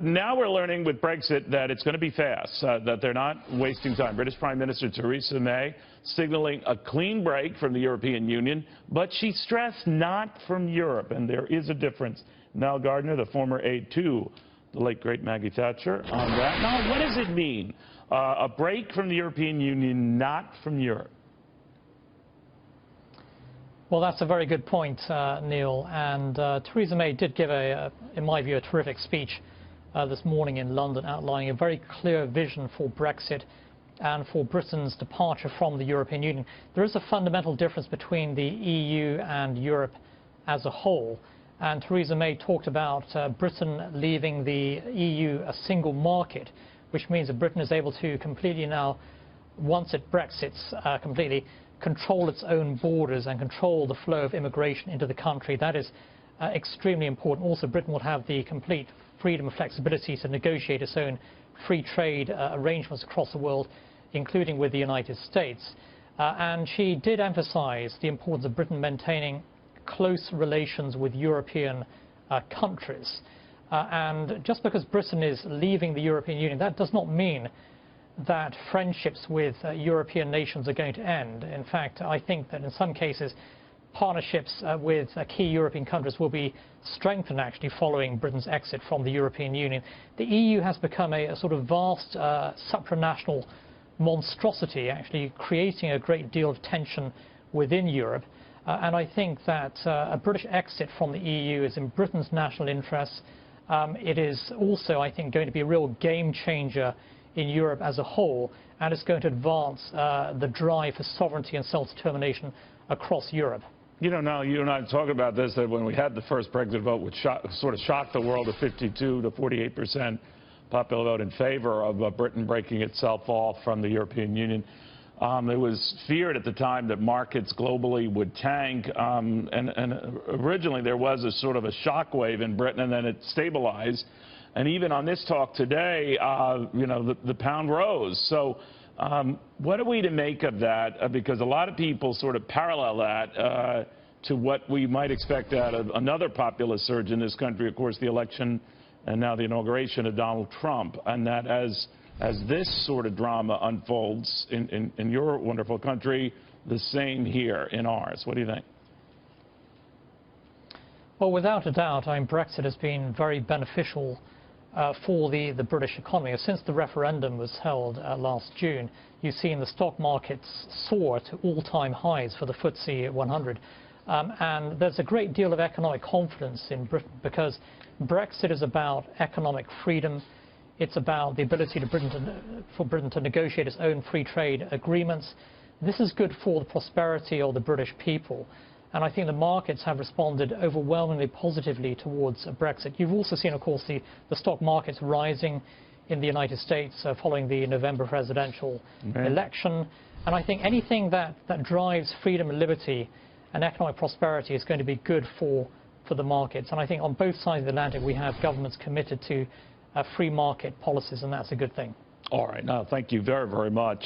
Now we're learning with Brexit that it's going to be fast, that they're not wasting time. British Prime Minister Theresa May signaling a clean break from the European Union, but she stressed not from Europe, and there is a difference. Nile Gardiner, the former aide to the late, great Maggie Thatcher, on that. Now, what does it mean? A break from the European Union, not from Europe. Well, that's a very good point, Neil. And Theresa May did give, in my view, a terrific speech this morning in London, outlining a very clear vision for Brexit and for Britain's departure from the European Union. There is a fundamental difference between the EU and Europe as a whole. And Theresa May talked about Britain leaving the EU a single market, which means that Britain is able to completely now, once it Brexits completely, control its own borders and control the flow of immigration into the country. That is extremely important. Also, Britain will have the complete freedom and flexibility to negotiate its own free trade arrangements across the world, including with the United States. And she did emphasize the importance of Britain maintaining close relations with European countries. And just because Britain is leaving the European Union, that does not mean that friendships with European nations are going to end. In fact, I think that in some cases, partnerships with key European countries will be strengthened, actually, following Britain's exit from the European Union. The EU has become a sort of vast supranational monstrosity, actually creating a great deal of tension within Europe. And I think that a British exit from the EU is in Britain's national interests. It is also, I think, going to be a real game changer in Europe as a whole, and it's going to advance the drive for sovereignty and self-determination across Europe. You know, now you and I talked about this, that when we had the first Brexit vote, which sort of shocked the world, of 52 to 48% popular vote in favor of Britain breaking itself off from the European Union. It was feared at the time that markets globally would tank, and originally there was a sort of a shockwave in Britain, and then it stabilized. And even on this talk today, you know, the pound rose. So what are we to make of that? Because a lot of people sort of parallel that to what we might expect out of another populist surge in this country, of course, the election and now the inauguration of Donald Trump. And that as this sort of drama unfolds in your wonderful country, the same here in ours. What do you think? Well, without a doubt, Brexit has been very beneficial for the British economy. Since the referendum was held last June, you've seen the stock markets soar to all-time highs for the FTSE 100. And there's a great deal of economic confidence in Britain, because Brexit is about economic freedom. It's about the ability for Britain to negotiate its own free trade agreements. This is good for the prosperity of the British people. And I think the markets have responded overwhelmingly positively towards Brexit. You've also seen, of course, the stock markets rising in the United States following the November presidential election. And I think anything that drives freedom and liberty and economic prosperity is going to be good for the markets. And I think on both sides of the Atlantic we have governments committed to free market policies, and that's a good thing. All right. Now, thank you very, very much.